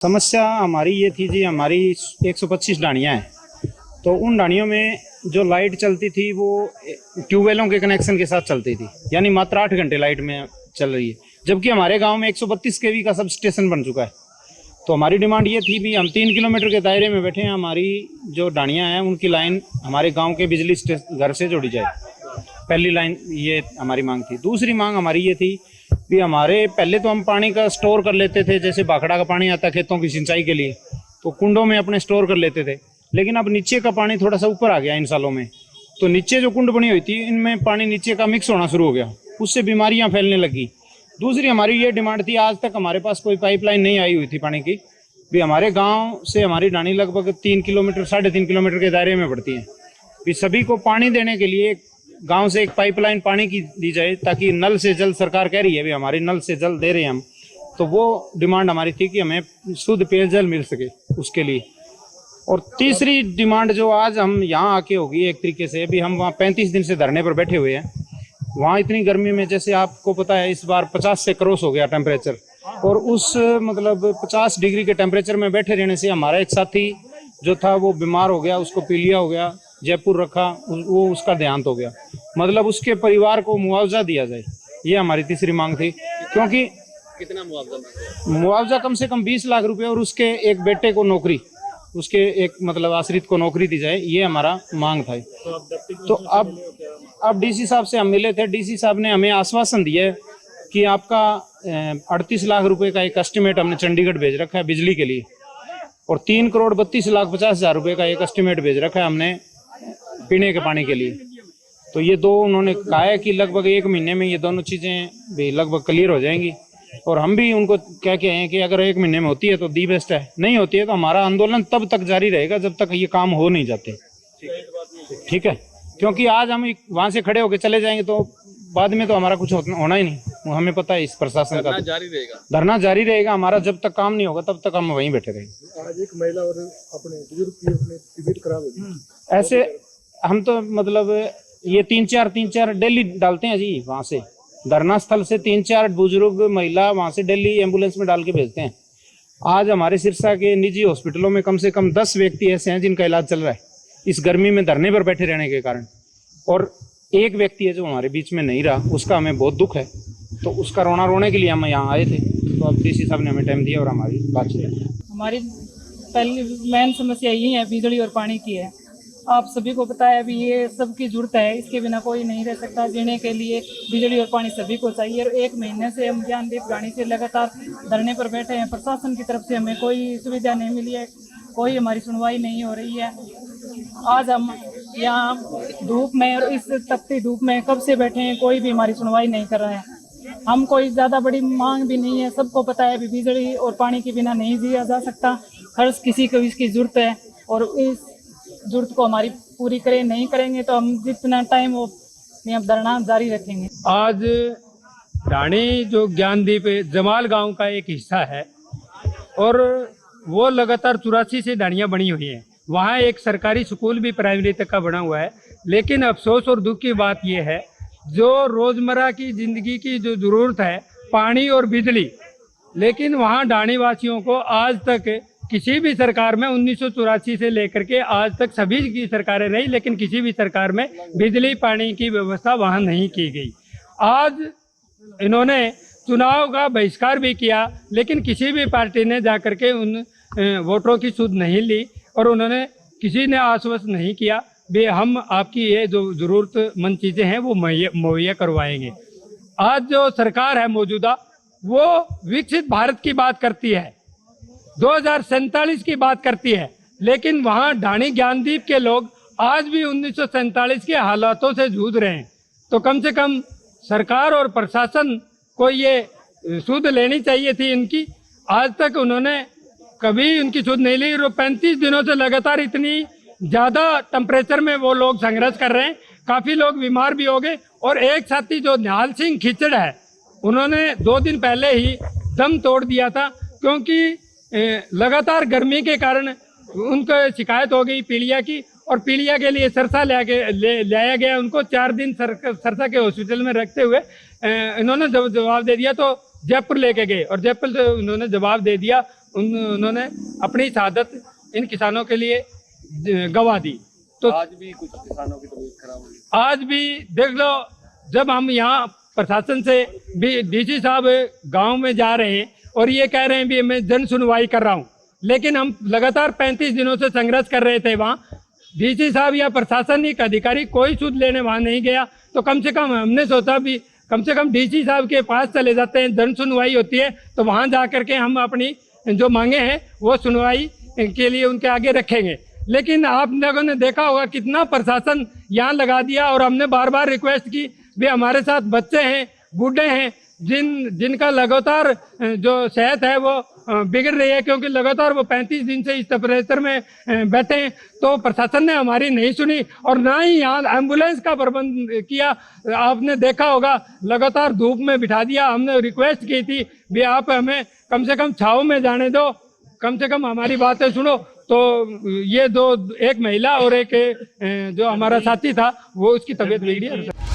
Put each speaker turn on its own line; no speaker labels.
समस्या हमारी ये थी जी, हमारी 125 डाणियाँ हैं। तो उन डाणियों में जो लाइट चलती थी वो ट्यूबवेलों के कनेक्शन के साथ चलती थी, यानी मात्र 8 घंटे लाइट में चल रही है, जबकि हमारे गांव में 132 केवी का सब स्टेशन बन चुका है। तो हमारी डिमांड ये थी भी हम 3 किलोमीटर के दायरे में बैठे हैं, हमारी जो डाणियाँ हैं उनकी लाइन हमारे गाँव के बिजली घर से जोड़ी जाए। पहली लाइन ये हमारी मांग थी। दूसरी मांग हमारी ये थी भी हमारे पहले तो हम पानी का स्टोर कर लेते थे, जैसे भाखड़ा का पानी आता है खेतों की सिंचाई के लिए, तो कुंडों में अपने स्टोर कर लेते थे। लेकिन अब नीचे का पानी थोड़ा सा ऊपर आ गया इन सालों में, तो नीचे जो कुंड बनी हुई थी इनमें पानी नीचे का मिक्स होना शुरू हो गया, उससे बीमारियां फैलने लगी। दूसरी हमारी ये डिमांड थी, आज तक हमारे पास कोई पाइपलाइन नहीं आई हुई थी पानी की भी। हमारे गाँव से हमारी डाणी लगभग 3 किलोमीटर 3.5 किलोमीटर के दायरे में पड़ती है भी। सभी को पानी देने के लिए गांव से एक पाइपलाइन पानी की दी जाए, ताकि नल से जल, सरकार कह रही है भी हमारी नल से जल दे रहे हैं हम, तो वो डिमांड हमारी थी कि हमें शुद्ध पेयजल मिल सके उसके लिए। और तीसरी डिमांड जो आज हम यहाँ आके होगी एक तरीके से भी, हम वहाँ 35 दिन से धरने पर बैठे हुए हैं। वहाँ इतनी गर्मी में, जैसे आपको पता है इस बार 50 से क्रॉस हो गया टेम्परेचर, और उस मतलब 50 डिग्री के टेम्परेचर में बैठे रहने से हमारा एक साथी जो था वो बीमार हो गया, उसको पीलिया हो गया, जयपुर रखा, वो उसका देहांत हो गया। मतलब उसके परिवार को मुआवजा दिया जाए, ये हमारी तीसरी मांग थी। क्योंकि
कितना
मुआवजा कम से कम 20 लाख रुपए, और उसके एक बेटे को नौकरी, उसके एक मतलब आश्रित को नौकरी दी जाए, ये हमारा मांग था। तो अब डीसी साहब से हम मिले थे। डीसी साहब ने हमें आश्वासन दिया कि आपका 38 लाख रुपए का एक एस्टिमेट हमने चंडीगढ़ भेज रखा है बिजली के लिए, और 3,32,50,000 रुपए का एक एस्टिमेट भेज रखा है हमने पीने के पानी के लिए। तो ये दो उन्होंने कहा है कि लगभग 1 महीने में ये दोनों चीज़ें भी लगभग क्लियर हो जाएंगी। और हम भी उनको कह के हैं कि अगर 1 महीने में होती है तो दी बेस्ट है, नहीं होती है तो हमारा आंदोलन तब तक जारी रहेगा जब तक ये काम हो नहीं जाते। ठीक है, क्योंकि आज हम वहाँ से खड़े होकर चले जाएंगे तो बाद में तो हमारा कुछ होना ही नहीं। हमें पता है इस प्रशासन का धरना जारी रहेगा हमारा, जब तक काम नहीं होगा तब तक हम वहीं बैठे रहेंगे।
आज एक महिला और अपने बुजुर्ग की तबीयत खराब होगी,
ऐसे हम तो मतलब ये 3-4 डेली डालते हैं जी। वहाँ से धरना स्थल से 3-4 बुजुर्ग महिला वहाँ से डेली एम्बुलेंस में डाल के भेजते हैं। आज हमारे सिरसा के निजी हॉस्पिटलों में कम से कम 10 व्यक्ति ऐसे हैं जिनका इलाज चल रहा है इस गर्मी में धरने पर बैठे रहने के कारण। और एक व्यक्ति है जो हमारे बीच में नहीं रहा, उसका हमें बहुत दुख है, तो उसका रोना रोने के लिए हम यहाँ आए थे। तो अब डीसी साहब ने हमें टाइम दिया और हमारी बातचीत।
हमारी पहली मेन समस्या यही है, बिजली और पानी की है। आप सभी को पता है अभी ये सबकी जरूरत है, इसके बिना कोई नहीं रह सकता। जीने के लिए बिजली और पानी सभी को चाहिए। और 1 महीने से हम ज्ञानदीप गाड़ी से लगातार धरने पर बैठे हैं। प्रशासन की तरफ से हमें कोई सुविधा नहीं मिली है, कोई हमारी सुनवाई नहीं हो रही है। आज हम यहाँ धूप में और इस तपती धूप में कब से बैठे हैं, कोई भी हमारी सुनवाई नहीं कर रहा है। हम कोई ज़्यादा बड़ी मांग भी नहीं है, सबको पता है अभी बिजली और पानी के बिना नहीं जिया जा सकता। हर किसी को इसकी ज़रूरत है, और इस जरूरत को हमारी पूरी करें, नहीं करेंगे तो हम जितना टाइम वो धरना जारी रखेंगे।
आज डाणी जो ज्ञानदीप जमाल गांव का एक हिस्सा है, और वो लगातार 84 से डाणियाँ बनी हुई हैं। वहाँ एक सरकारी स्कूल भी प्राइमरी तक का बना हुआ है। लेकिन अफसोस और दुख की बात यह है, जो रोज़मर्रा की ज़िंदगी की जो ज़रूरत है पानी और बिजली, लेकिन वहाँ डाणी वासियों को आज तक किसी भी सरकार में 1984 से लेकर के आज तक सभी की सरकारें रही, लेकिन किसी भी सरकार में बिजली पानी की व्यवस्था वहाँ नहीं की गई। आज इन्होंने चुनाव का बहिष्कार भी किया, लेकिन किसी भी पार्टी ने जाकर के उन वोटरों की सुध नहीं ली, और उन्होंने किसी ने आश्वस्त नहीं किया भी हम आपकी ये जो ज़रूरतमंद चीज़ें हैं वो मुहैया करवाएंगे। आज जो सरकार है मौजूदा, वो विकसित भारत की बात करती है, 2047 की बात करती है, लेकिन वहाँ डाणी ज्ञानदीप के लोग आज भी 1947 के हालातों से जूझ रहे हैं। तो कम से कम सरकार और प्रशासन को ये सुध लेनी चाहिए थी इनकी। आज तक उन्होंने कभी उनकी सुध नहीं ली। 35 दिनों से लगातार इतनी ज़्यादा टेम्परेचर में वो लोग संघर्ष कर रहे हैं, काफ़ी लोग बीमार भी हो गए। और एक साथी जो निहाल सिंह खिचड़ है, उन्होंने 2 दिन पहले ही दम तोड़ दिया था, क्योंकि लगातार गर्मी के कारण उनको शिकायत हो गई पीलिया की, और पीलिया के लिए सरसा लाया गया। उनको 4 दिन सरसा के हॉस्पिटल में रखते हुए इन्होंने जवाब दे दिया, तो जयपुर लेके गए और जयपुर से उन्होंने जवाब दे दिया। उन्होंने अपनी शहादत इन किसानों के लिए गवा दी। तो
आज भी कुछ किसानों की तबीयत खराब हुई।
आज भी देख लो, जब हम यहाँ प्रशासन से भी डीसी साहब गांव में जा रहे हैं और ये कह रहे हैं भी मैं जन सुनवाई कर रहा हूँ, लेकिन हम लगातार 35 दिनों से संघर्ष कर रहे थे। वहाँ डीसी साहब या प्रशासनिक अधिकारी कोई सूद लेने वहाँ नहीं गया। तो कम से कम हमने सोचा भी कम से कम डीसी साहब के पास चले जाते हैं, जन सुनवाई होती है तो वहाँ जा करके हम अपनी जो मांगे हैं वो सुनवाई के लिए उनके आगे रखेंगे। लेकिन आप लोगों ने देखा होगा कितना प्रशासन यहाँ लगा दिया, और हमने बार बार रिक्वेस्ट की भी हमारे साथ बच्चे हैं, बूढ़े हैं, जिनका लगातार जो सेहत है वो बिगड़ रही है, क्योंकि लगातार वो 35 दिन से इस टेम्परेचर में बैठे हैं। तो प्रशासन ने हमारी नहीं सुनी और ना ही यहाँ एम्बुलेंस का प्रबंध किया। आपने देखा होगा लगातार धूप में बिठा दिया। हमने रिक्वेस्ट की थी भी आप हमें कम से कम छाँव में जाने दो, कम से कम हमारी बातें सुनो। तो ये दो, एक महिला और एक जो हमारा साथी था, वो उसकी तबीयत बिगड़ी है।